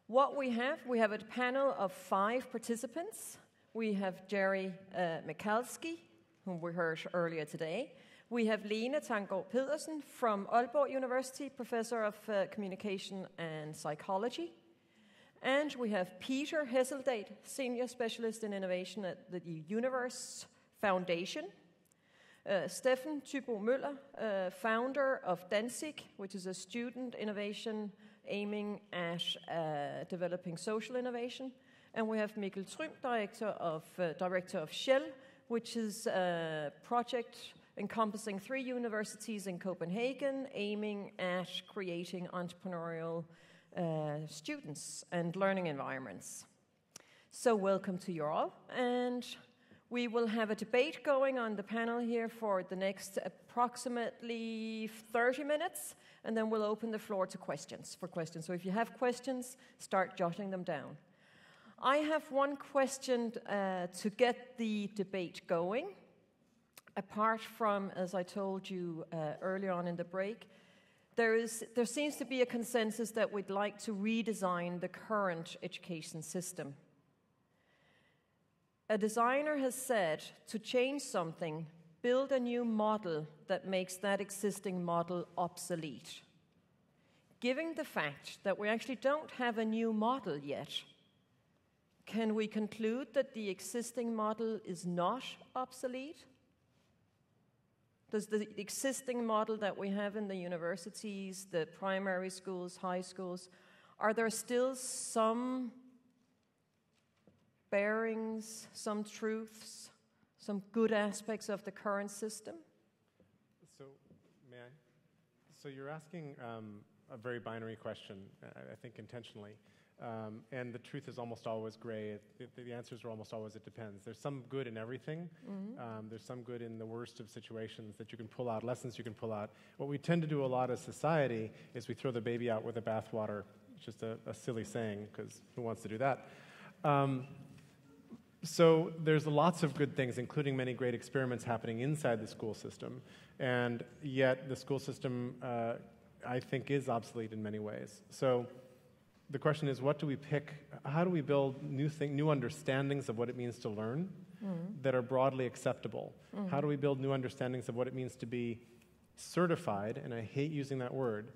What we have a panel of 5 participants. We have Jerry Michalski, whom we heard earlier today. We have Lene Tanggaard Pedersen from Aalborg University, Professor of Communication and Psychology. And we have Peter Hesseldate, Senior Specialist in Innovation at the Universe Foundation. Steffen Thybo Møller, founder of Danzig, which is a student innovation aiming at developing social innovation. And we have Mikkel Trym, director of Shell, which is a project encompassing 3 universities in Copenhagen, aiming at creating entrepreneurial students and learning environments. So welcome to you all, and we will have a debate going on the panel here for the next approximately 30 minutes, and then we'll open the floor to questions. So if you have questions, start jotting them down. I have one question to get the debate going. Apart from, as I told you earlier on in the break, there seems to be a consensus that we'd like to redesign the current education system. A designer has said to change something, build a new model that makes that existing model obsolete. Given the fact that we actually don't have a new model yet, can we conclude that the existing model is not obsolete? Does the existing model that we have in the universities, the primary schools, high schools, are there still some bearings, some truths, some good aspects of the current system? So, may I? So you're asking a very binary question, I think intentionally. And the truth is almost always gray. The answers are almost always it depends. There's some good in everything. Mm-hmm. There's some good in the worst of situations that you can pull out, lessons you can pull out. What we tend to do a lot as society is we throw the baby out with the bathwater. It's just a silly saying, because who wants to do that? So there's lots of good things, including many great experiments happening inside the school system. And yet the school system, I think, is obsolete in many ways. So the question is, what do we pick? How do we build new understandings of what it means to learn that are broadly acceptable? How do we build new understandings of what it means to be certified, and I hate using that word,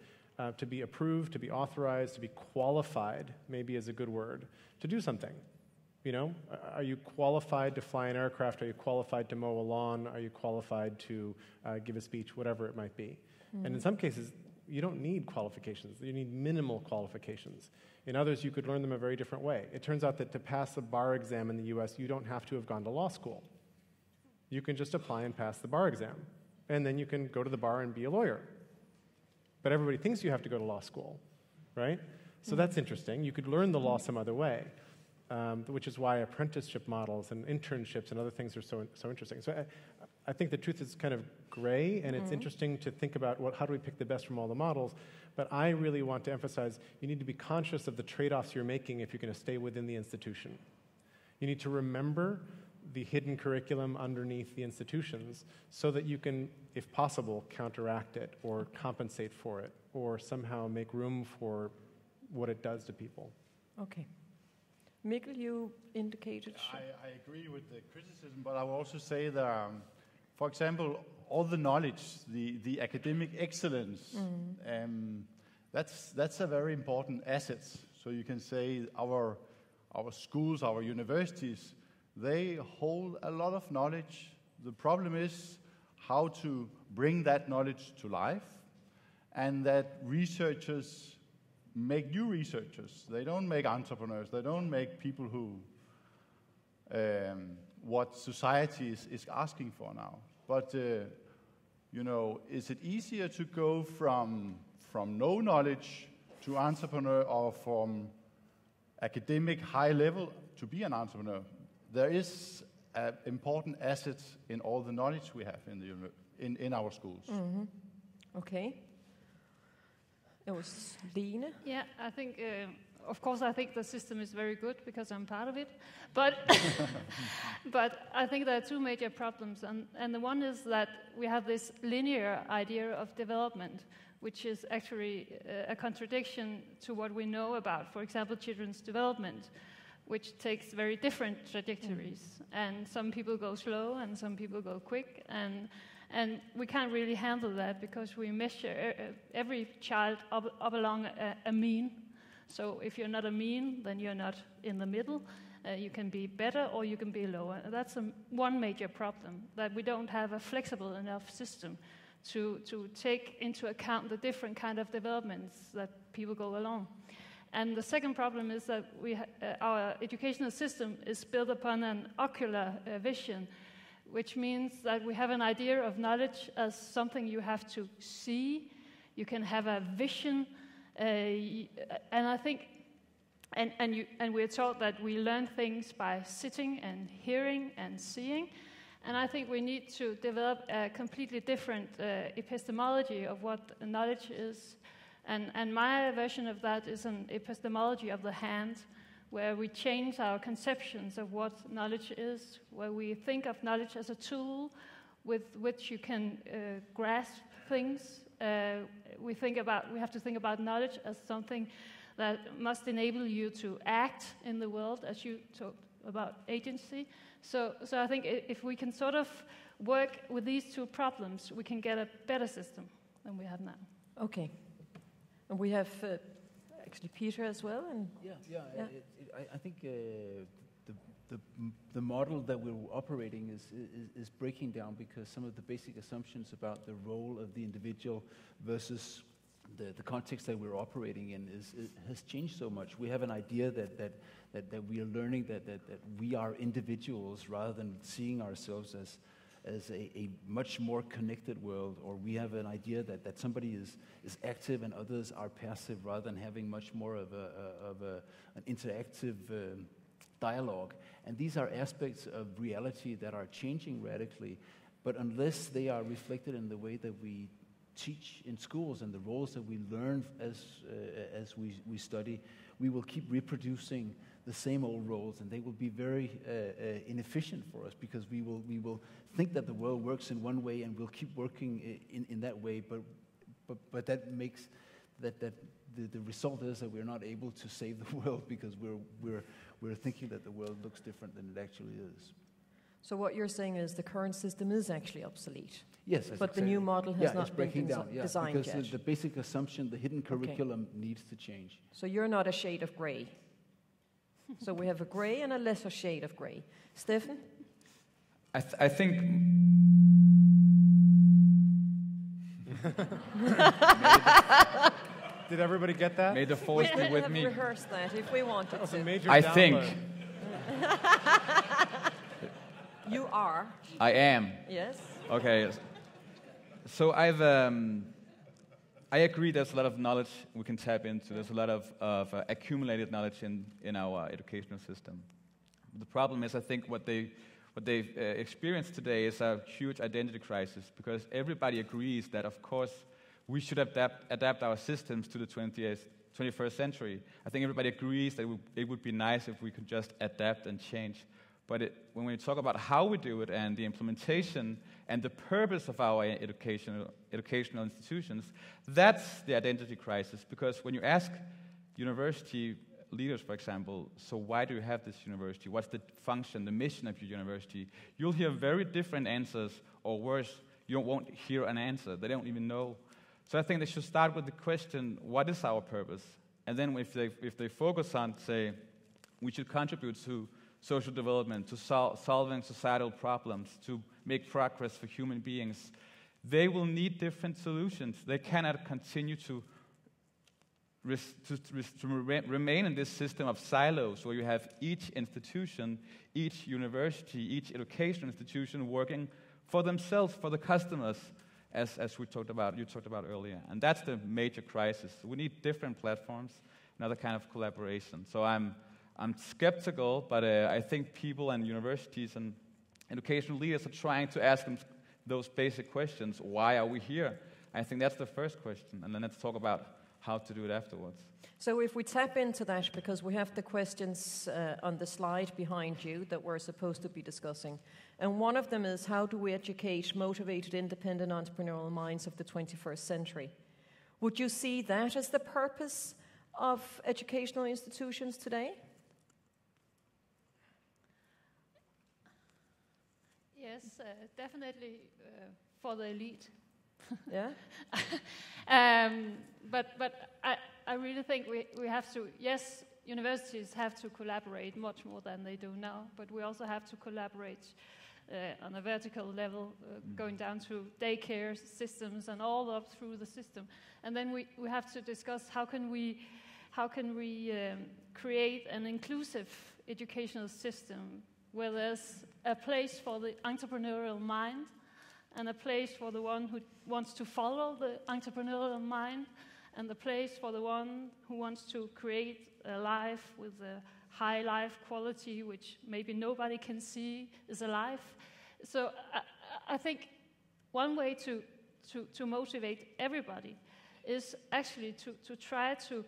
to be approved, to be authorized, to be qualified, maybe is a good word, to do something? You know, are you qualified to fly an aircraft? Are you qualified to mow a lawn? Are you qualified to give a speech? Whatever it might be. And in some cases, you don't need qualifications. You need minimal qualifications. In others, you could learn them a very different way. It turns out that to pass a bar exam in the US, you don't have to have gone to law school. You can just apply and pass the bar exam. And then you can go to the bar and be a lawyer. But everybody thinks you have to go to law school, right? So that's interesting. You could learn the law some other way, which is why apprenticeship models and internships and other things are so interesting. So I think the truth is kind of gray, and it's interesting to think about how do we pick the best from all the models. But I really want to emphasize you need to be conscious of the trade-offs you're making if you're going to stay within the institution. You need to remember the hidden curriculum underneath the institutions so that you can, if possible, counteract it or compensate for it or somehow make room for what it does to people. Okay. Mikkel, you indicated... I agree with the criticism, but I will also say that, for example, all the knowledge, the academic excellence, that's a very important asset. So you can say our schools, our universities, they hold a lot of knowledge. The problem is how to bring that knowledge to life, and that researchers make new researchers. They don't make entrepreneurs. They don't make people who, what society is asking for now. But, you know, is it easier to go from no knowledge to entrepreneur, or from academic high level to be an entrepreneur? There is an important asset in all the knowledge we have in our schools. Okay. It was Lene. Yeah, I think, of course, I think the system is very good because I'm part of it. But, but I think there are two major problems. And the one is that we have this linear idea of development, which is actually a contradiction to what we know about, for example, children's development, which takes very different trajectories. And some people go slow and some people go quick. And we can't really handle that because we measure every child up along a mean. So if you're not a mean, then you're not in the middle. You can be better or you can be lower. That's one major problem, that we don't have a flexible enough system to take into account the different kind of developments that people go along. And the second problem is that our educational system is built upon an ocular vision, which means that we have an idea of knowledge as something you have to see. You can have a vision, and I think, and we're taught that we learn things by sitting and hearing and seeing, and I think we need to develop a completely different epistemology of what knowledge is, and my version of that is an epistemology of the hand, where we change our conceptions of what knowledge is, where we think of knowledge as a tool with which you can grasp things. We have to think about knowledge as something that must enable you to act in the world, as you talked about agency. So I think if we can sort of work with these two problems, we can get a better system than we have now. Okay. And we have actually Peter as well. And I think the model that we're operating is breaking down because some of the basic assumptions about the role of the individual versus the context that we're operating in has changed so much. We have an idea that we are learning that we are individuals rather than seeing ourselves as a much more connected world, or we have an idea that somebody is active and others are passive rather than having much more of an interactive dialogue. And these are aspects of reality that are changing radically, but unless they are reflected in the way that we teach in schools and the roles that we learn as we study, we will keep reproducing the same old roles, and they will be very inefficient for us because we will think that the world works in one way and we'll keep working in that way, but that makes that the result is that we're not able to save the world because we're thinking that the world looks different than it actually is. So what you're saying is the current system is actually obsolete. Yes, but the new model has not been designed because yet. The basic assumption, the hidden curriculum needs to change. So you're not a shade of grey. So we have a grey and a lesser shade of grey. Stefan? I think... Did everybody get that? May the force be with me. We could have rehearsed that if we wanted that was to. A major I download. think. You are. I am. Yes. Okay. So I agree there's a lot of knowledge we can tap into. There's a lot of accumulated knowledge in our educational system. The problem is, I think, what they've experienced today is a huge identity crisis, because everybody agrees that, of course, we should adapt our systems to the 21st century. I think everybody agrees that it would be nice if we could just adapt and change. But when we talk about how we do it and the implementation and the purpose of our educational institutions, that's the identity crisis. Because when you ask university leaders, for example, so why do you have this university? What's the function, the mission of your university? You'll hear very different answers, or worse, you won't hear an answer. They don't even know. So I think they should start with the question, what is our purpose? And then if they focus on, say, we should contribute to social development, to solving societal problems, to make progress for human beings, they will need different solutions. They cannot continue to remain in this system of silos where you have each institution, each university, each educational institution working for themselves, for the customers, as you talked about earlier. And that's the major crisis. We need different platforms, another kind of collaboration. So I'm skeptical, but I think people and universities and educational leaders are trying to ask them those basic questions. Why are we here? I think that's the first question, and then let's talk about how to do it afterwards. So if we tap into that, because we have the questions on the slide behind you that we're supposed to be discussing, and one of them is, how do we educate motivated, independent, entrepreneurial minds of the 21st century? Would you see that as the purpose of educational institutions today? Yes, definitely for the elite. Yeah. But I really think we have to, yes, universities have to collaborate much more than they do now, but we also have to collaborate on a vertical level, going down to daycare systems and all up through the system. And then we have to discuss how can we create an inclusive educational system where there's a place for the entrepreneurial mind and a place for the one who wants to follow the entrepreneurial mind and the place for the one who wants to create a life with a high life quality, which maybe nobody can see is a life. So I think one way to motivate everybody is actually to try to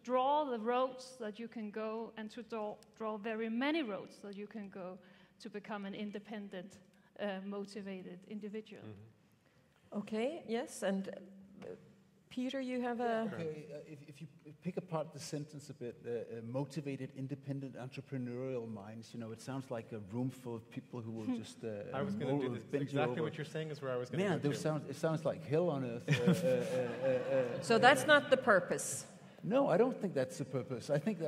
draw the roads that you can go and to draw very many roads that you can go to become an independent, motivated individual. Mm-hmm. Okay, yes, and Peter, you have a... Okay, if you pick apart the sentence a bit, motivated, independent, entrepreneurial minds, it sounds like a room full of people who will just I was going to do this. Exactly what you're saying is where I was going to go to. It sounds like hell on earth. So that's not the purpose. No, I don't think that's the purpose. I think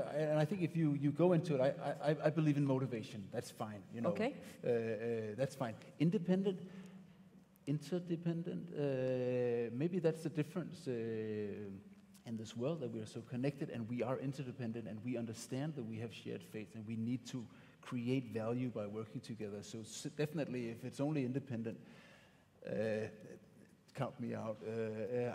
if you go into it, I believe in motivation. That's fine. Okay. That's fine. Independent, interdependent. Maybe that's the difference in this world, that we are so connected and we are interdependent and we understand that we have shared faith and we need to create value by working together. So definitely, if it's only independent. Count me out.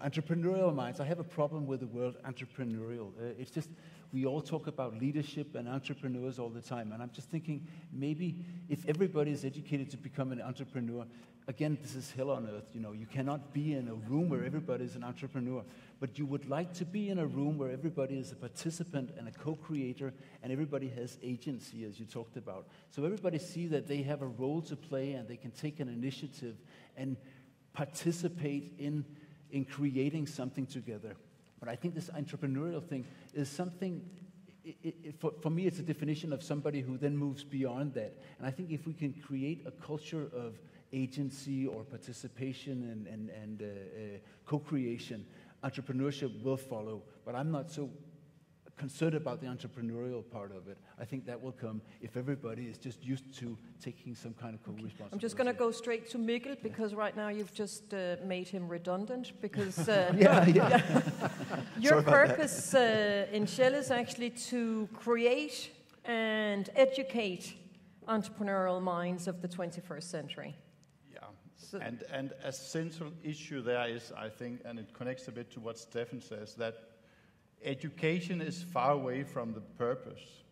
Entrepreneurial minds. I have a problem with the word entrepreneurial. It's just, we all talk about leadership and entrepreneurs all the time. And I'm just thinking, maybe if everybody is educated to become an entrepreneur, again, this is hell on earth. You cannot be in a room where everybody is an entrepreneur. But you would like to be in a room where everybody is a participant and a co-creator and everybody has agency, as you talked about. So everybody see that they have a role to play and they can take an initiative and participate in creating something together. But I think this entrepreneurial thing is something, for me, it's a definition of somebody who then moves beyond that. And I think if we can create a culture of agency or participation and co-creation, entrepreneurship will follow. But I'm not so concerned about the entrepreneurial part of it. I think that will come if everybody is just used to taking some kind of co-responsibility. I'm just going to go straight to Mikkel, because right now you've just made him redundant, because your purpose in Shell is actually to create and educate entrepreneurial minds of the 21st century. Yeah, so and a central issue there is, I think, and it connects a bit to what Stefan says, that education is far away from the purpose.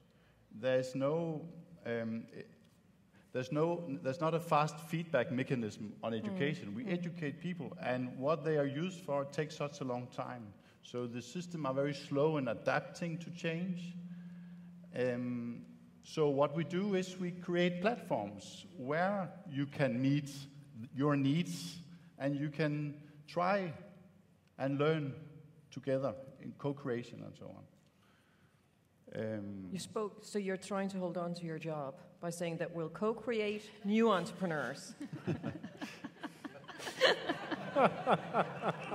There's not a fast feedback mechanism on education. We educate people, and what they are used for takes such a long time. So the system are very slow in adapting to change. So what we do is we create platforms where you can meet your needs and you can try and learn together in co-creation and so on. You spoke, so you're trying to hold on to your job by saying that we'll co-create new entrepreneurs.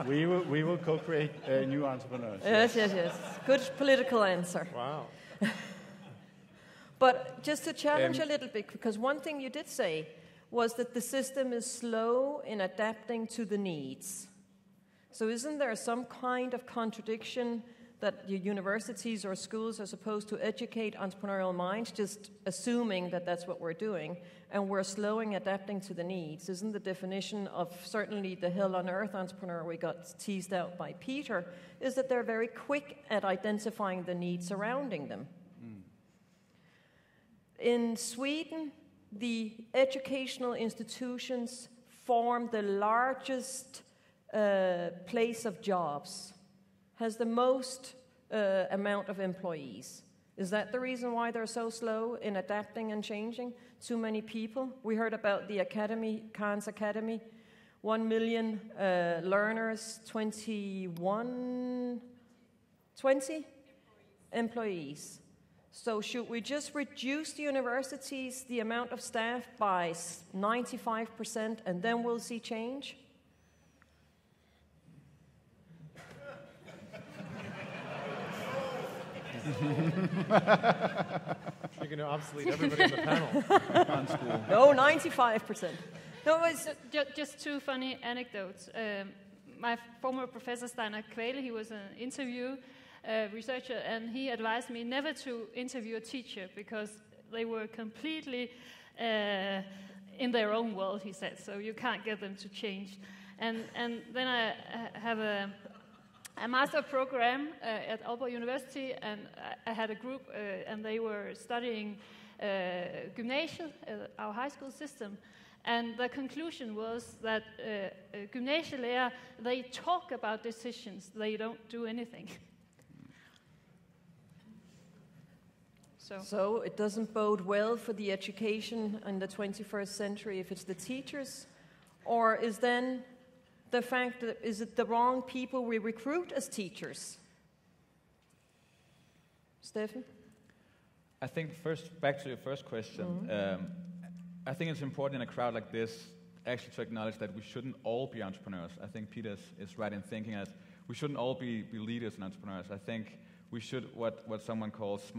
We will co-create new entrepreneurs. Yes. Good political answer. Wow. But just to challenge a little bit, because one thing you did say was that the system is slow in adapting to the needs. So isn't there some kind of contradiction that your universities or schools are supposed to educate entrepreneurial minds, just assuming that that's what we're doing, and we're slowing adapting to the needs? Isn't the definition of certainly the hell on earth entrepreneur we got teased out by Peter, is that they're very quick at identifying the needs surrounding them? In Sweden, the educational institutions form the largest place of jobs, has the most amount of employees. Is that the reason why they're so slow in adapting and changing? Too many people. We heard about the academy, Khan's Academy, 1 million learners, 20 employees. So should we just reduce the universities, the amount of staff by 95%, and then we'll see change? You're going to obsolete everybody on the panel. On school. No, 95%. No, it's just two funny anecdotes. My former professor, Steiner Kvale, he was an interview researcher, and he advised me never to interview a teacher because they were completely in their own world, he said, so you can't get them to change. And then I have a master program at Aalborg University, and I had a group, and they were studying gymnasium, our high school system. And the conclusion was that gymnasielærer, they talk about decisions, they don't do anything. So it doesn't bode well for the education in the 21st century if it's the teachers? Or is then the fact that, is it the wrong people we recruit as teachers? Stefan? I think first, back to your first question, I think it's important in a crowd like this actually to acknowledge that we shouldn't all be entrepreneurs. I think Peter is right in thinking that we shouldn't all be leaders and entrepreneurs. I think we should what someone calls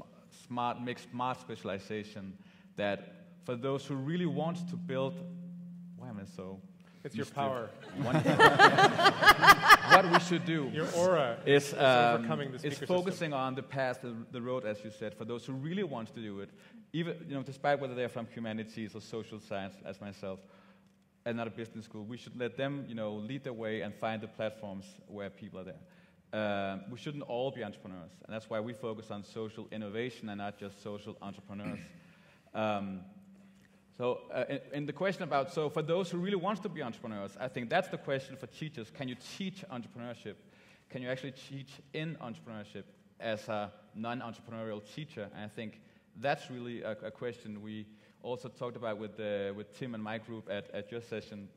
make smart specialization, that for those who really want to build, why am I so... It's your power. What we should do, your aura, is overcoming the speaker system. Focusing on the path, the road, as you said, for those who really want to do it, even despite whether they're from humanities or social science, as myself, and not a business school. We should let them, lead the way and find the platforms where people are there. We shouldn't all be entrepreneurs, and that's why we focus on social innovation and not just social entrepreneurs. In the question about, for those who really want to be entrepreneurs, I think that's the question for teachers. Can you teach entrepreneurship? Can you actually teach in entrepreneurship as a non-entrepreneurial teacher? And I think that's really a question we also talked about with Tim and my group at your session.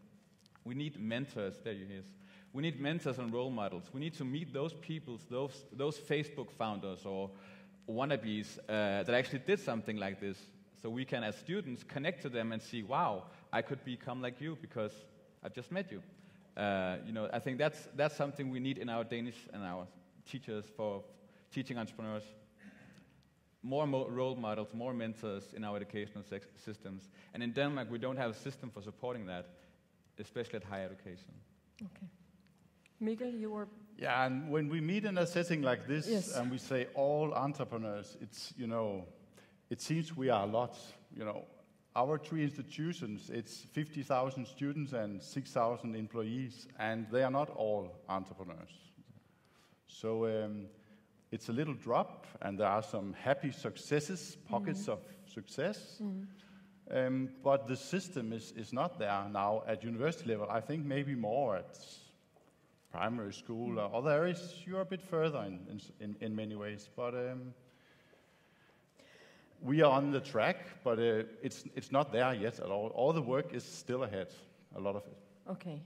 We need mentors. There he is. We need mentors and role models. We need to meet those people, those Facebook founders or wannabes that actually did something like this. So we can, as students, connect to them and see, wow, I could become like you because I've just met you. I think that's something we need in our Danish and our teachers for teaching entrepreneurs. More role models, more mentors in our educational systems. And in Denmark, we don't have a system for supporting that, especially at higher education. Okay. Mikkel, you were... Yeah, and when we meet in a setting like this, yes, and we say all entrepreneurs, it's, it seems we are a lot. Our three institutions, it's 50,000 students and 6,000 employees, and they are not all entrepreneurs. So it's a little drop, and there are some happy successes, pockets of success. But the system is not there now at university level. I think maybe more at primary school or other areas. You're a bit further in many ways, but we are on the track, but it's not there yet at all. All the work is still ahead, a lot of it. Okay.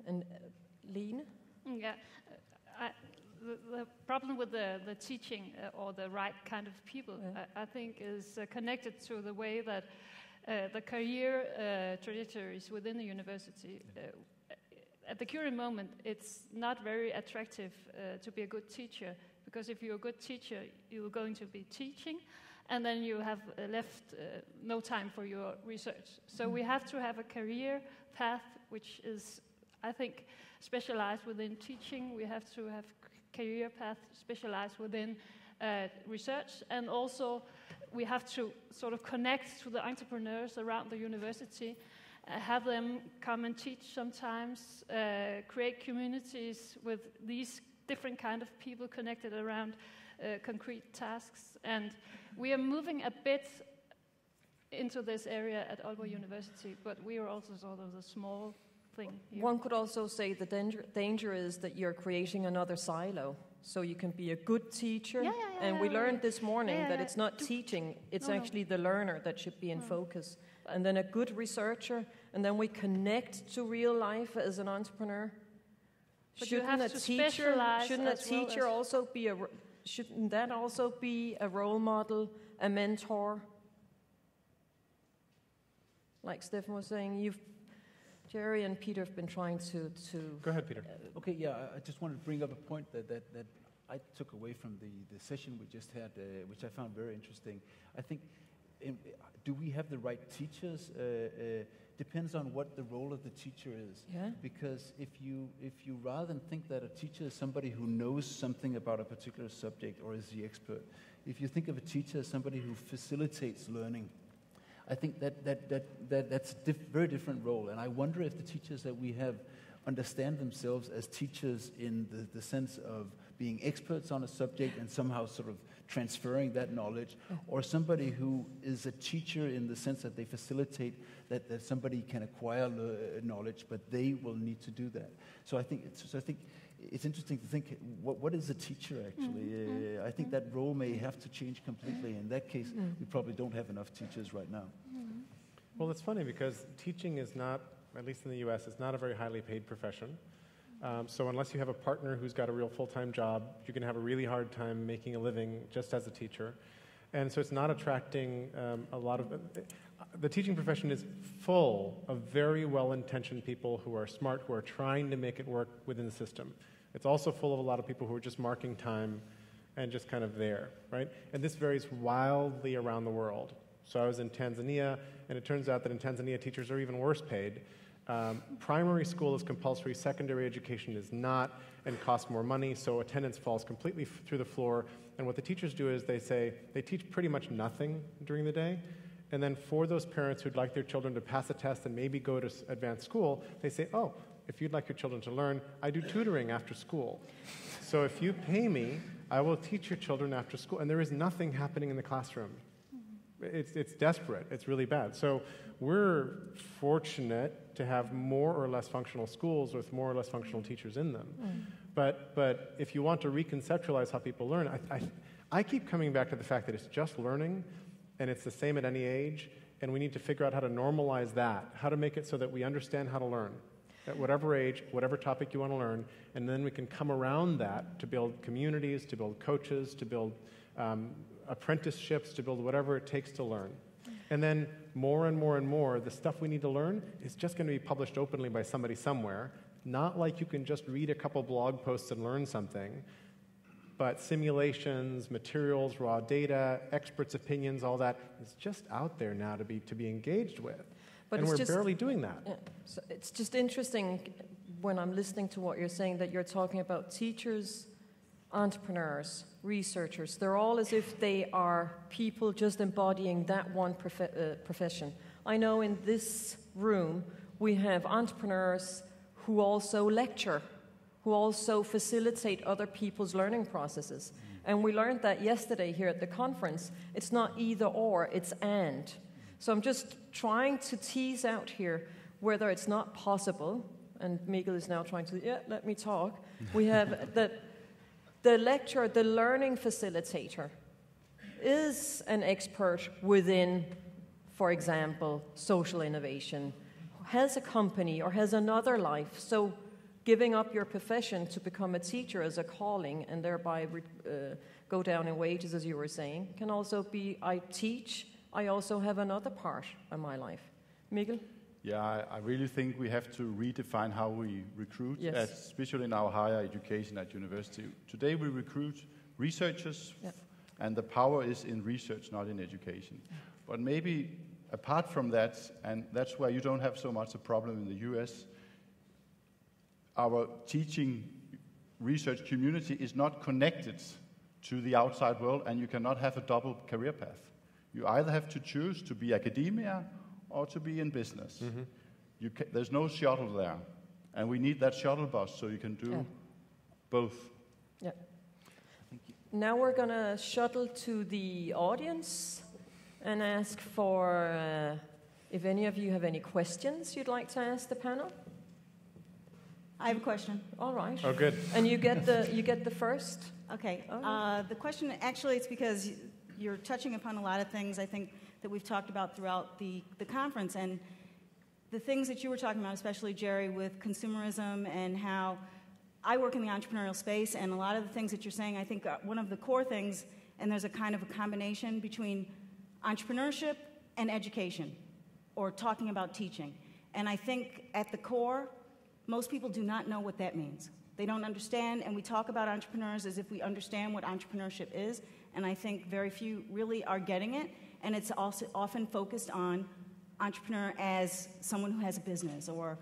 And Line? Yeah. The problem with the teaching or the right kind of people, I think, is connected to the way that the career trajectories within the university. At the current moment, it's not very attractive to be a good teacher, because if you're a good teacher, you're going to be teaching, and then you have left no time for your research. So we have to have a career path which is, I think, specialized within teaching. We have to have career path specialized within research, and also we have to sort of connect to the entrepreneurs around the university, have them come and teach sometimes, create communities with these different kind of people connected around concrete tasks. And we are moving a bit into this area at Aalborg University, but we are also sort of the small thing here. One could also say the danger is that you're creating another silo. So you can be a good teacher, and we learned this morning that it's not teaching, it's actually the learner that should be in focus. And then a good researcher, and then we connect to real life as an entrepreneur. But you have to specialize shouldn't a as well teacher as- also be shouldn't that also be a role model, a mentor? Like Stefan was saying, Jerry and Peter have been trying to Go ahead, Peter. Okay, yeah, I just wanted to bring up a point that I took away from the session we just had, which I found very interesting. I think, do we have the right teachers? Depends on what the role of the teacher is. Yeah. Because if you rather than think that a teacher is somebody who knows something about a particular subject or is the expert, if you think of a teacher as somebody who facilitates learning, I think that's a very different role. And I wonder if the teachers that we have understand themselves as teachers in the sense of being experts on a subject and somehow sort of transferring that knowledge, or somebody who is a teacher in the sense that they facilitate that somebody can acquire knowledge, but they will need to do that. So I think it's interesting to think, what is a teacher actually? I think that role may have to change completely. In that case, we probably don't have enough teachers right now. Well, it's funny because teaching is not, at least in the US, it's not a very highly paid profession. So unless you have a partner who's got a real full-time job, you're going to have a really hard time making a living just as a teacher. And so it's not attracting a lot of... The teaching profession is full of very well-intentioned people who are smart, who are trying to make it work within the system. It's also full of a lot of people who are just marking time and just kind of there, right? And this varies wildly around the world. So I was in Tanzania, and it turns out that in Tanzania, teachers are even worse paid. Primary school is compulsory, secondary education is not, and costs more money, so attendance falls completely through the floor. And what the teachers do is they teach pretty much nothing during the day, and then for those parents who'd like their children to pass a test and maybe go to advanced school, they say, oh, if you'd like your children to learn, I do tutoring after school. So if you pay me, I will teach your children after school, and there is nothing happening in the classroom. It's desperate. It's really bad. So we're fortunate to have more or less functional schools with more or less functional teachers in them. But if you want to reconceptualize how people learn, I keep coming back to the fact that it's just learning, and it's the same at any age, and we need to figure out how to normalize that, how to make it so that we understand how to learn at whatever age, whatever topic you want to learn, and then we can come around that to build communities, to build coaches, to build apprenticeships, to build whatever it takes to learn. And then more and more and more, the stuff we need to learn is just going to be published openly by somebody somewhere, not like you can just read a couple blog posts and learn something, but simulations, materials, raw data, experts' opinions, all that is just out there now to be engaged with. But and we're barely doing that. Yeah, so it's just interesting when I'm listening to what you're saying that you're talking about teachers, entrepreneurs, researchers. They're all as if they are people just embodying that one profession. I know in this room we have entrepreneurs who also lecture, who also facilitate other people's learning processes. And we learned that yesterday here at the conference. It's not either or, it's and. So I'm just trying to tease out here whether it's not possible, and Miguel is now trying to, let me talk. We have the lecturer, the learning facilitator, is an expert within, for example, social innovation, has a company or has another life. So giving up your profession to become a teacher as a calling and thereby go down in wages, as you were saying, can also be, I teach, I also have another part of my life. Miguel? Yeah, I really think we have to redefine how we recruit, yes. Especially in our higher education at university. Today we recruit researchers, and the power is in research, not in education. But maybe apart from that, and that's where you don't have so much a problem in the US, our teaching research community is not connected to the outside world, and you cannot have a double career path. You either have to choose to be academia or to be in business. Mm-hmm. There's no shuttle there. And we need that shuttle bus so you can do both. Yeah. Thank you. Now we're going to shuttle to the audience and ask for if any of you have any questions you'd like to ask the panel. I have a question. All right. Oh, good. And you get the first? Okay. Right. The question, actually, it's because you're touching upon a lot of things, I think, that we've talked about throughout the conference. And the things that you were talking about, especially Jerry, with consumerism and how I work in the entrepreneurial space, and a lot of the things that you're saying, I think one of the core things, and there's a kind of a combination between entrepreneurship and education, or talking about teaching. And I think at the core, most people do not know what that means. They don't understand, and we talk about entrepreneurs as if we understand what entrepreneurship is, and I think very few really are getting it, and it's also often focused on entrepreneur as someone who has a business, or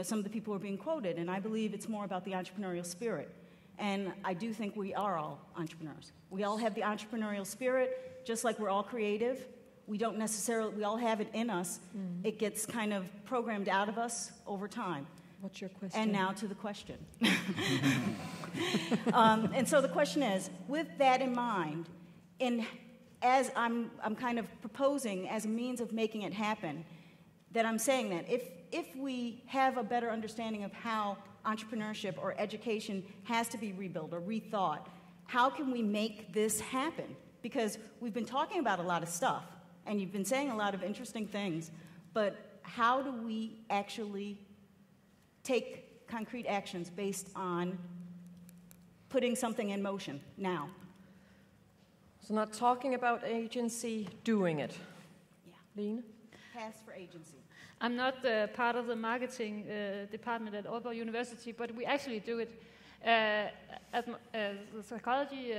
some of the people are being quoted, and I believe it's more about the entrepreneurial spirit. And I do think we are all entrepreneurs. We all have the entrepreneurial spirit, just like we're all creative. We all have it in us. It gets kind of programmed out of us over time. What's your question? And now to the question. And so the question is, with that in mind, as I'm kind of proposing as a means of making it happen, that I'm saying that if we have a better understanding of how entrepreneurship or education has to be rebuilt or rethought, how can we make this happen? Because we've been talking about a lot of stuff, and you've been saying a lot of interesting things, but how do we actually take concrete actions based on putting something in motion now? So not talking about agency, doing it. Yeah. Line? Paths for agency. I'm not part of the marketing department at Aalborg University, but we actually do it at the psychology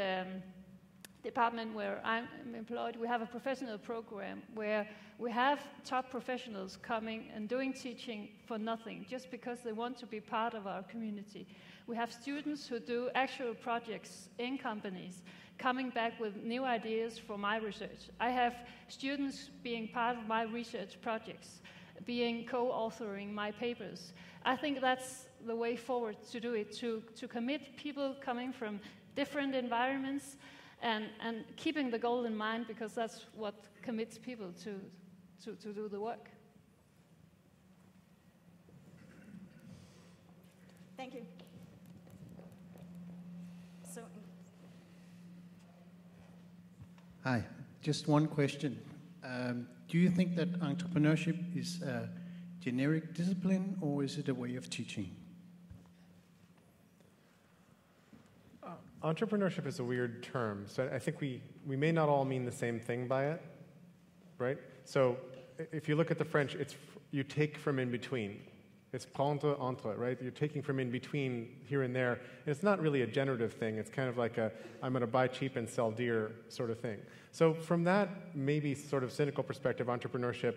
department where I'm employed. We have a professional program where we have top professionals coming and doing teaching for nothing, just because they want to be part of our community. We have students who do actual projects in companies, coming back with new ideas for my research. I have students being part of my research projects, being co-authoring my papers. I think that's the way forward to do it, to commit people coming from different environments and keeping the goal in mind, because that's what commits people to do the work. Thank you. Hi, just one question. Do you think that entrepreneurship is a generic discipline, or is it a way of teaching? Entrepreneurship is a weird term, so I think we may not all mean the same thing by it, right? So if you look at the French, it's you take from in between. It's prendre entre, right? You're taking from in between here and there. And it's not really a generative thing. It's kind of like I'm going to buy cheap and sell dear sort of thing. So from that maybe sort of cynical perspective, entrepreneurship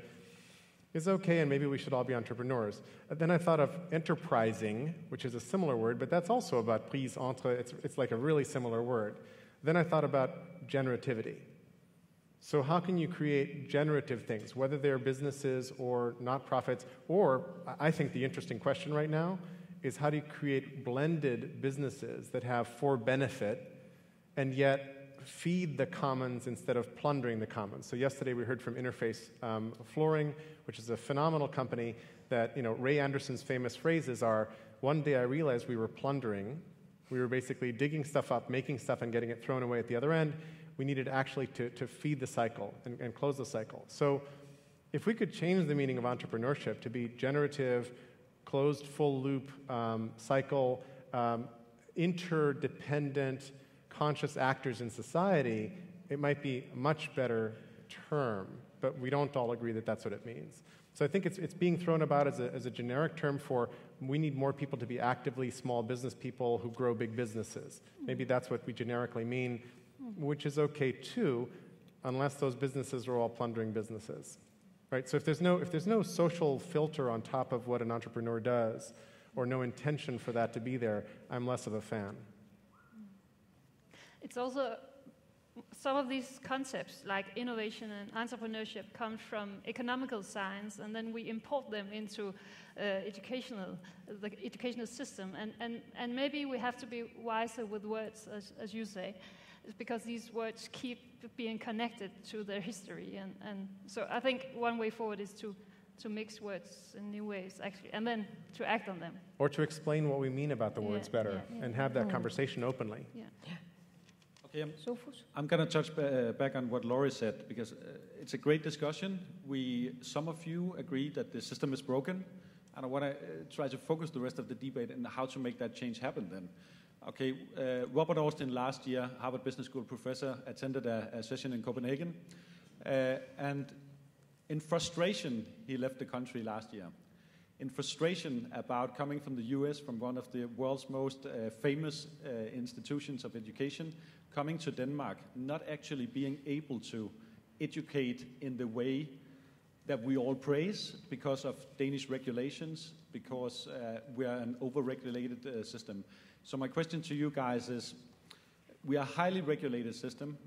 is okay, and maybe we should all be entrepreneurs. Then I thought of enterprising, which is a similar word, but that's also about prise entre. It's like a really similar word. Then I thought about generativity. So how can you create generative things, whether they're businesses or not-profits, or I think the interesting question right now is how do you create blended businesses that have for benefit and yet feed the commons instead of plundering the commons. So yesterday we heard from Interface Flooring, which is a phenomenal company that, Ray Anderson's famous phrases are, one day I realized we were plundering. We were basically digging stuff up, making stuff, and getting it thrown away at the other end. We needed actually to feed the cycle and close the cycle. So if we could change the meaning of entrepreneurship to be generative, closed, full-loop cycle, interdependent, conscious actors in society, it might be a much better term, but we don't all agree that that's what it means. So I think it's being thrown about as a generic term for we need more people to be actively small business people who grow big businesses. Maybe that's what we generically mean, which is okay too, unless those businesses are all plundering businesses, right? So if there's no social filter on top of what an entrepreneur does, or no intention for that to be there, I'm less of a fan. It's also, some of these concepts like innovation and entrepreneurship come from economical science, and then we import them into the educational system. And maybe we have to be wiser with words, as you say, because these words keep being connected to their history. And so I think one way forward is to mix words in new ways, actually, and then to act on them. Or to explain what we mean about the words better and have that conversation openly. Yeah. Sofus? I'm going to touch back on what Laurie said, because it's a great discussion. Some of you agree that the system is broken, and I want to try to focus the rest of the debate on how to make that change happen then. Okay, Robert Austin last year, Harvard Business School professor, attended a session in Copenhagen, and in frustration, he left the country last year. In frustration about coming from the US, from one of the world's most famous institutions of education, coming to Denmark, not actually being able to educate in the way that we all praise because of Danish regulations, because we are an over-regulated system. So my question to you guys is, we are a highly regulated system.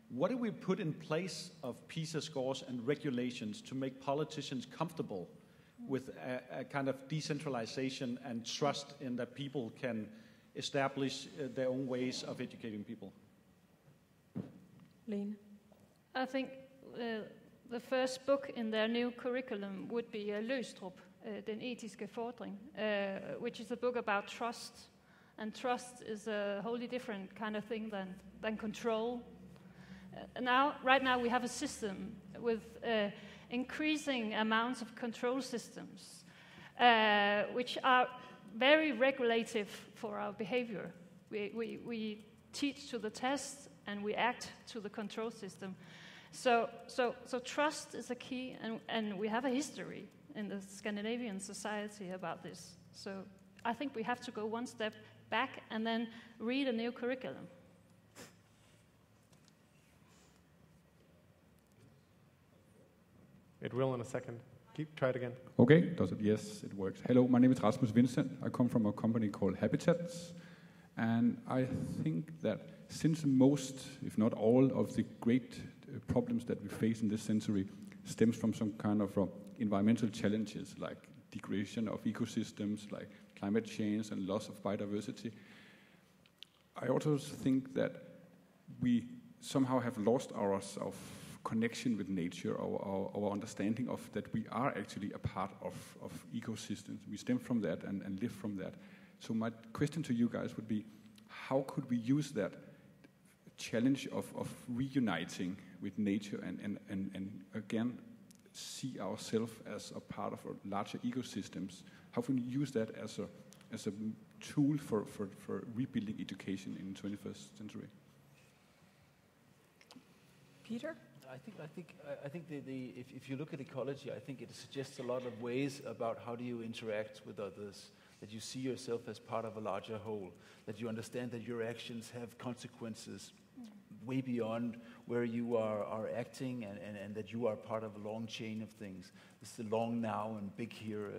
What do we put in place of PISA scores and regulations to make politicians comfortable with a kind of decentralization and trust in that people can establish their own ways of educating people? Lene? I think the first book in their new curriculum would be Løgstrup, Den etiske fordring, which is a book about trust. And trust is a wholly different kind of thing than control. Right now we have a system with increasing amounts of control systems, which are very regulative for our behavior. We teach to the test and we act to the control system. So trust is a key, and we have a history in the Scandinavian society about this. So I think we have to go one step back and then read a new curriculum. It will in a second. Try it again. Okay, does it? Yes, it works. Hello, my name is Rasmus Vincent. I come from a company called Habitats. And I think that since most, if not all, of the great problems that we face in this century stems from some kind of environmental challenges, like degradation of ecosystems, like climate change and loss of biodiversity, I also think that we somehow have lost our connection with nature, our understanding of that we are actually a part of ecosystems. We stem from that and live from that. So my question to you guys would be, how could we use that challenge of reuniting with nature and again see ourselves as a part of larger ecosystems? How can we use that as a tool for rebuilding education in the 21st century? Peter? I think if you look at ecology, I think it suggests a lot of ways about how do you interact with others, that you see yourself as part of a larger whole, that you understand that your actions have consequences way beyond where you are acting, and that you are part of a long chain of things. This is the long now and big here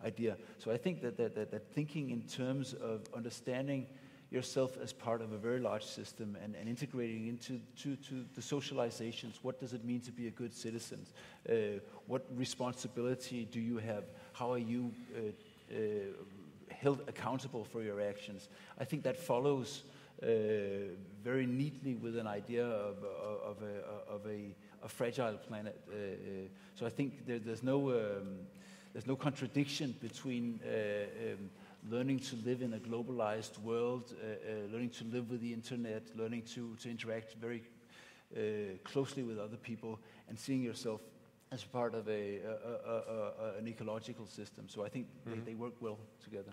idea. So I think that thinking in terms of understanding yourself as part of a very large system and integrating into the socializations. What does it mean to be a good citizen? What responsibility do you have? How are you held accountable for your actions? I think that follows very neatly with an idea of a fragile planet. So I think there's no contradiction between learning to live in a globalized world, learning to live with the internet, learning to interact very closely with other people, and seeing yourself as part of an ecological system. So I think they work well together.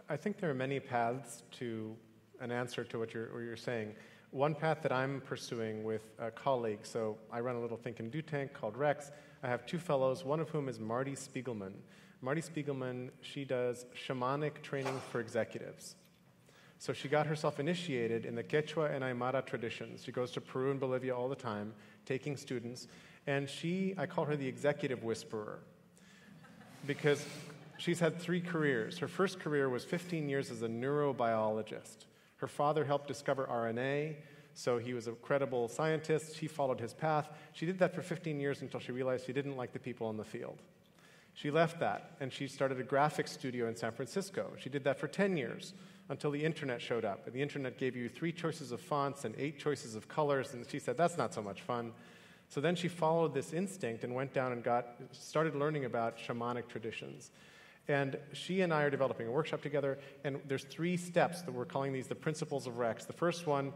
I think there are many paths to an answer to what you're saying. One path that I'm pursuing with a colleague, so I run a little think and do tank called Rex. I have two fellows, one of whom is Marty Spiegelman. Marty Spiegelman, she does shamanic training for executives. So she got herself initiated in the Quechua and Aymara traditions. She goes to Peru and Bolivia all the time, taking students. And I call her the executive whisperer, because she's had 3 careers. Her first career was 15 years as a neurobiologist. Her father helped discover RNA, so he was a credible scientist. She followed his path. She did that for 15 years until she realized she didn't like the people in the field. She left that, and she started a graphics studio in San Francisco. She did that for 10 years until the internet showed up. And the internet gave you 3 choices of fonts and 8 choices of colors, and she said, that's not so much fun. So then she followed this instinct and went down and started learning about shamanic traditions. And she and I are developing a workshop together, and there's 3 steps that we're calling these the principles of Rex. The first one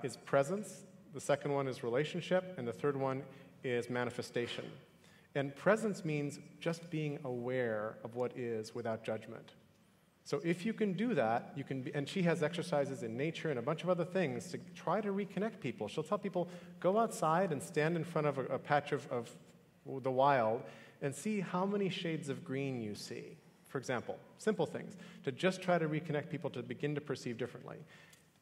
is presence, the second one is relationship, and the third one is manifestation. And presence means just being aware of what is without judgment. So if you can do that, you can and she has exercises in nature and a bunch of other things to try to reconnect people. She'll tell people, go outside and stand in front of a patch of the wild and see how many shades of green you see, for example. Simple things, to just try to reconnect people to begin to perceive differently.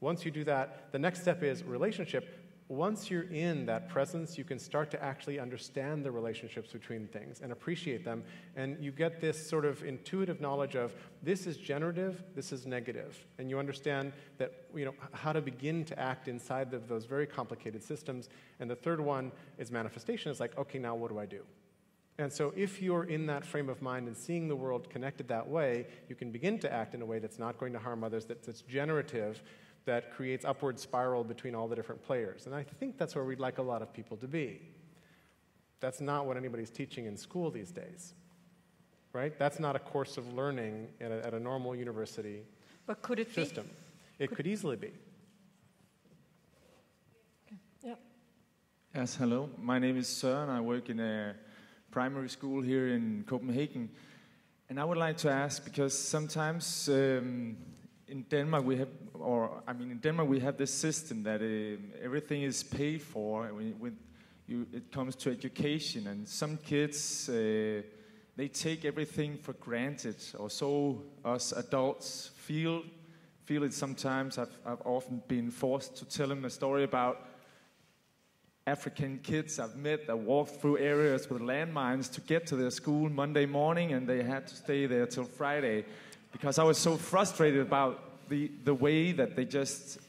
Once you do that, the next step is relationship. Once you're in that presence, you can start to actually understand the relationships between things and appreciate them, and you get this sort of intuitive knowledge of this is generative, this is negative, and you understand that, you know, how to begin to act inside of those very complicated systems. And the third one is manifestation. It's like, okay, now what do I do? And so if you're in that frame of mind and seeing the world connected that way, you can begin to act in a way that's not going to harm others, that's generative, that creates upward spiral between all the different players. And I think that's where we'd like a lot of people to be. That's not what anybody's teaching in school these days, right? That's not a course of learning at a normal university But could it system. It could easily be. Okay. Yeah. Yes, hello. My name is Søren. I work in a primary school here in Copenhagen. And I would like to ask, because sometimes in Denmark we have this system that everything is paid for when it comes to education, and some kids they take everything for granted, or so us adults feel it sometimes. I've often been forced to tell them a story about African kids I've met that walked through areas with landmines to get to their school Monday morning, and they had to stay there till Friday, because I was so frustrated about the way that they just,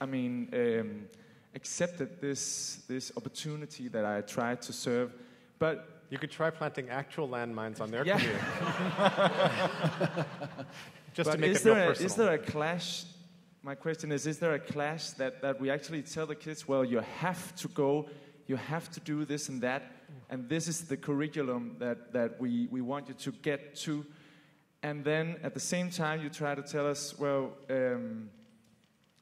accepted this opportunity that I tried to serve. But you could try planting actual landmines on their yeah. commute. Just but to make it real personal. Is there a clash? My question is there a clash that we actually tell the kids, well, you have to go, you have to do this and that, and this is the curriculum that we want you to get to, and then at the same time you try to tell us, well,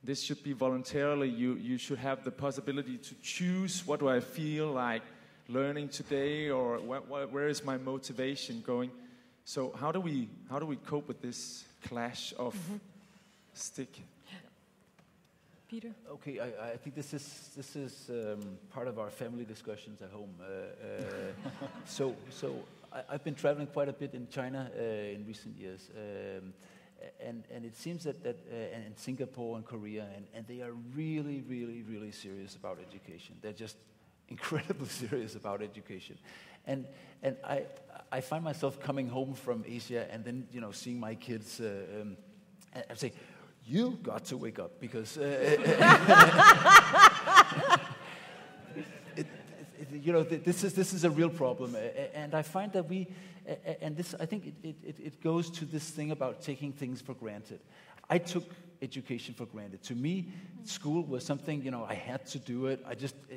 this should be voluntarily, you should have the possibility to choose, what do I feel like learning today, or where is my motivation going? So how do we cope with this clash of stick? Peter? Okay, I think this is part of our family discussions at home. So I've been traveling quite a bit in China in recent years, and it seems that and Singapore and Korea, and they are really, really, really serious about education. They're just incredibly serious about education, and I find myself coming home from Asia and then seeing my kids and say, you got to wake up, because this is a real problem, and I find that I think it goes to this thing about taking things for granted. I took education for granted. To me, school was something, I had to do it.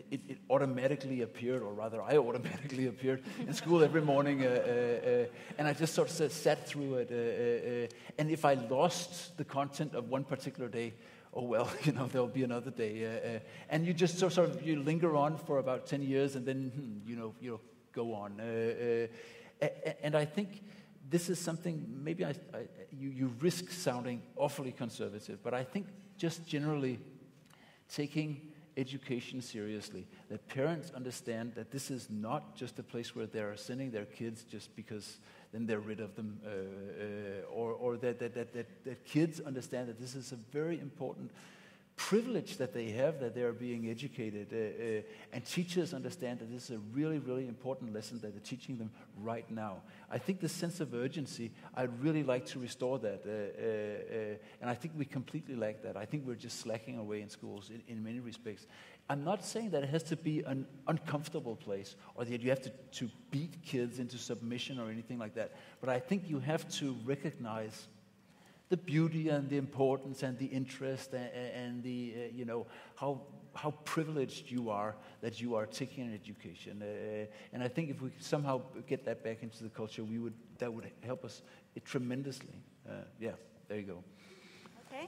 It automatically appeared, or rather I automatically appeared in school every morning, and I just sort of sat through it. And if I lost the content of one particular day, oh well, there'll be another day. And you just sort of you linger on for about 10 years, and then, go on. And I think this is something, maybe you risk sounding awfully conservative, but I think just generally taking education seriously, that parents understand that this is not just a place where they're sending their kids just because then they're rid of them, or that kids understand that this is a very important privilege that they have, that they're being educated, and teachers understand that this is a really, really important lesson that they're teaching them right now. I think the sense of urgency, I'd really like to restore that, and I think we completely lack that. I think we're just slacking away in schools in many respects. I'm not saying that it has to be an uncomfortable place, or that you have to beat kids into submission or anything like that, but I think you have to recognize the beauty and the importance and the interest and the, how privileged you are that you are taking an education. And I think if we could somehow get that back into the culture, that would help us tremendously. There you go. Okay.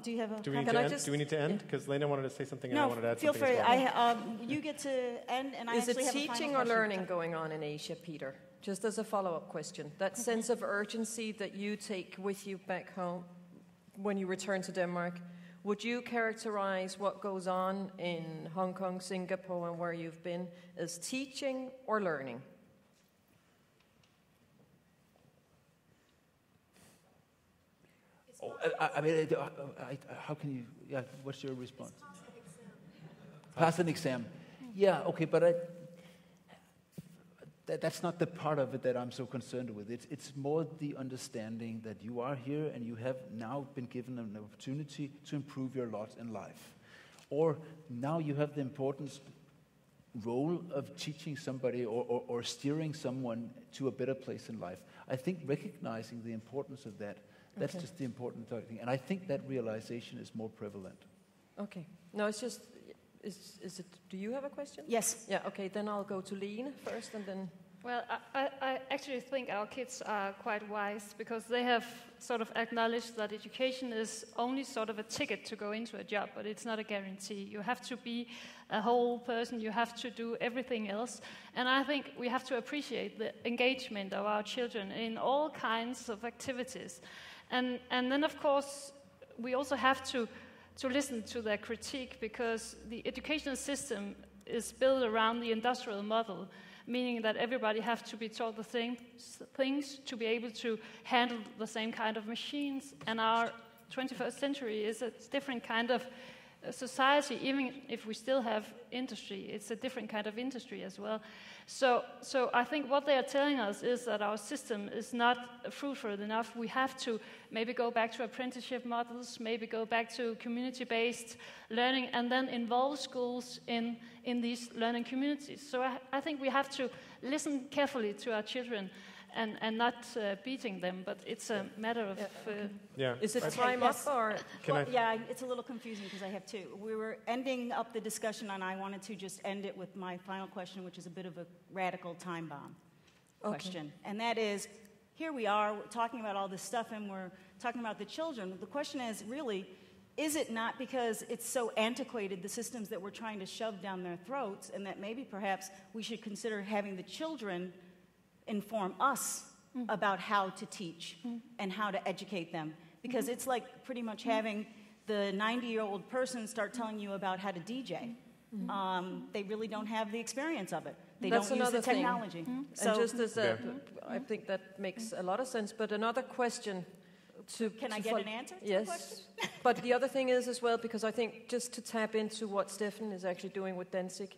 Do you have a... Do we need to end? Because Lena wanted to say something and I wanted to add something. No, feel free. You get to end, and I actually have a final question. Is it teaching or learning going on in Asia, Peter? Just as a follow-up question. That sense of urgency that you take with you back home when you return to Denmark, would you characterize what goes on in Hong Kong, Singapore, and where you've been as teaching or learning? How can you? Yeah, what's your response? Pass an exam. Yeah, okay, but that's not the part of it that I'm so concerned with. It's more the understanding that you are here and you have now been given an opportunity to improve your lot in life, or now you have the important role of teaching somebody or steering someone to a better place in life. I think recognizing the importance of that. That's just the important thing. And I think that realization is more prevalent. Okay. No, it's just, is it, do you have a question? Yes. Yeah, okay, then I'll go to Lene first and then... Well, I actually think our kids are quite wise because they have sort of acknowledged that education is only sort of a ticket to go into a job, but it's not a guarantee. You have to be a whole person, you have to do everything else. And I think we have to appreciate the engagement of our children in all kinds of activities. And then, of course, we also have to listen to their critique because the educational system is built around the industrial model, meaning that everybody has to be taught the same things to be able to handle the same kind of machines. And our 21st century is a different kind of society, even if we still have industry. It's a different kind of industry as well. So I think what they are telling us is that our system is not fruitful enough. We have to maybe go back to apprenticeship models, maybe go back to community-based learning, and then involve schools in these learning communities. So I think we have to listen carefully to our children and not beating them, but it's a matter of... Is it time up or... Yeah, it's a little confusing because I have two. We were ending up the discussion and I wanted to just end it with my final question, which is a bit of a radical time bomb question. And that is, here we are talking about all this stuff and we're talking about the children. The question is really, is it not because it's so antiquated, the systems that we're trying to shove down their throats, and that maybe perhaps we should consider having the children inform us about how to teach and how to educate them? Because it's like pretty much having the 90-year-old person start telling you about how to DJ. They really don't have the experience of it. They don't use the technology. So, and just as I think that makes a lot of sense, but another question Can I get an answer to the question? But the other thing is as well, because I think just to tap into what Stefan is actually doing with Danzig,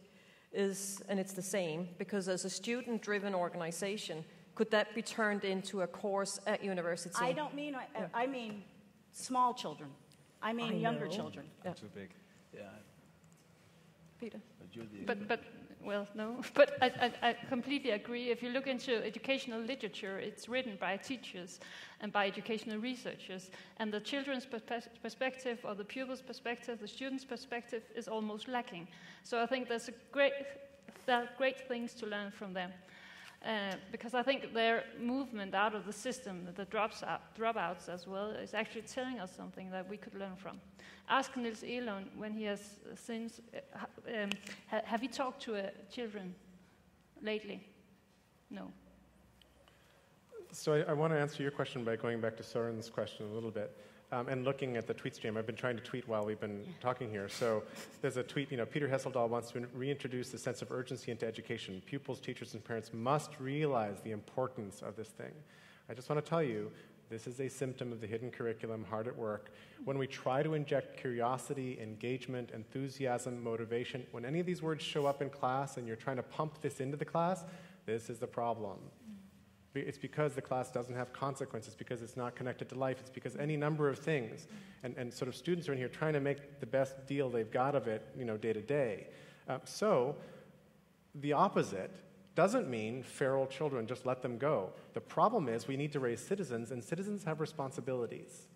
and it's the same, because as a student-driven organization, could that be turned into a course at university? I don't mean, I mean small children. I mean younger children. Too big. Yeah. Peter? But I completely agree. If you look into educational literature, it's written by teachers and by educational researchers, and the children's perspective or the pupil's perspective, the student's perspective is almost lacking. So I think there are great things to learn from them. Because I think their movement out of the system, the dropouts as well, is actually telling us something that we could learn from. Ask Niels Ehlund when he has since, have you talked to children lately? No. So I want to answer your question by going back to Søren's question a little bit. And looking at the tweet stream. I've been trying to tweet while we've been talking here. So there's a tweet, Peter Hesseldahl wants to reintroduce the sense of urgency into education. Pupils, teachers, and parents must realize the importance of this thing. I just want to tell you, this is a symptom of the hidden curriculum, hard at work. When we try to inject curiosity, engagement, enthusiasm, motivation, when any of these words show up in class and you're trying to pump this into the class, this is the problem. It's because the class doesn't have consequences, because it's not connected to life, it's because any number of things. And sort of students are in here trying to make the best deal they've got of it, day to day. So the opposite doesn't mean feral children, just let them go. The problem is we need to raise citizens, and citizens have responsibilities.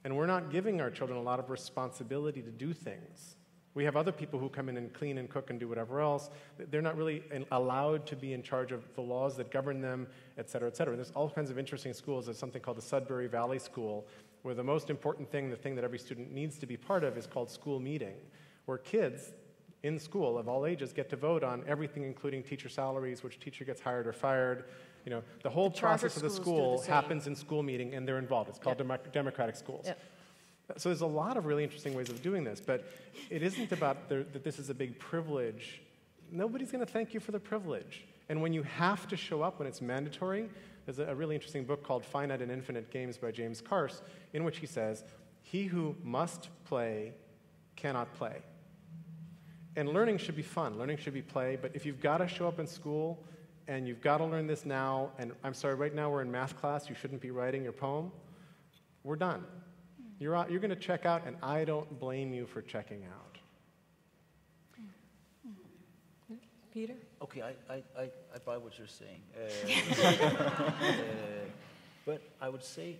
And we're not giving our children a lot of responsibility to do things. We have other people who come in and clean and cook and do whatever else. They're not really allowed to be in charge of the laws that govern them, et cetera, et cetera. And there's all kinds of interesting schools. There's something called the Sudbury Valley School, where the most important thing, the thing that every student needs to be part of, is called school meeting, where kids in school of all ages get to vote on everything, including teacher salaries, which teacher gets hired or fired. You know, the whole process of the school happens in school meeting, and they're involved. It's called democratic schools. Yeah. So there's a lot of really interesting ways of doing this, but it isn't about that this is a big privilege. Nobody's going to thank you for the privilege. And when you have to show up, when it's mandatory, there's a really interesting book called Finite and Infinite Games by James Carse, in which he says, he who must play cannot play. And learning should be fun. Learning should be play. But if you've got to show up in school and you've got to learn this now, and I'm sorry, right now we're in math class, you shouldn't be writing your poem, we're done. You're going to check out, and I don't blame you for checking out. Peter? Okay, I buy what you're saying. But I would say,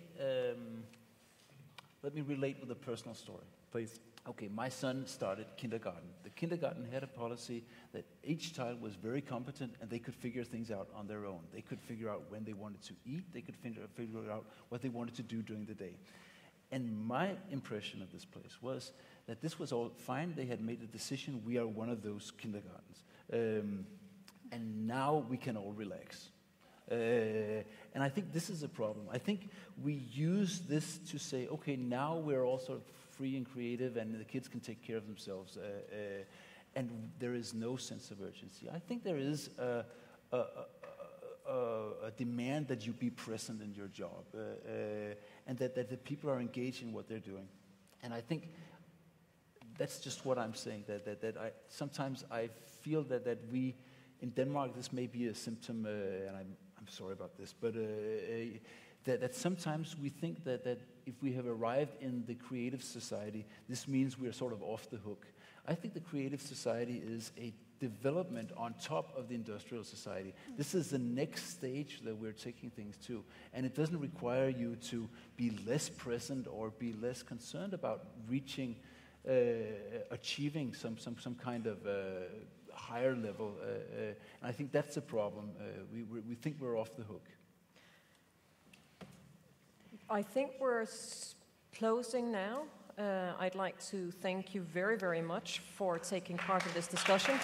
let me relate with a personal story. Please. Okay, my son started kindergarten. The kindergarten had a policy that each child was very competent and they could figure things out on their own. They could figure out when they wanted to eat. They could figure out what they wanted to do during the day. And my impression of this place was that this was all fine. They had made a decision. We are one of those kindergartens. And now we can all relax. And I think this is a problem. I think we use this to say, okay, now we're all sort of free and creative and the kids can take care of themselves. And there is no sense of urgency. I think there is a demand that you be present in your job and that the people are engaged in what they're doing. And I think that's just what I'm saying, that sometimes I feel that we, in Denmark, this may be a symptom, and I'm sorry about this, but that sometimes we think that if we have arrived in the creative society, this means we're sort of off the hook. I think the creative society is a development on top of the industrial society. This is the next stage that we're taking things to, and it doesn't require you to be less present or be less concerned about reaching, achieving some kind of higher level. And I think that's a problem. We think we're off the hook. I think we're closing now. I'd like to thank you very, very much for taking part in this discussion.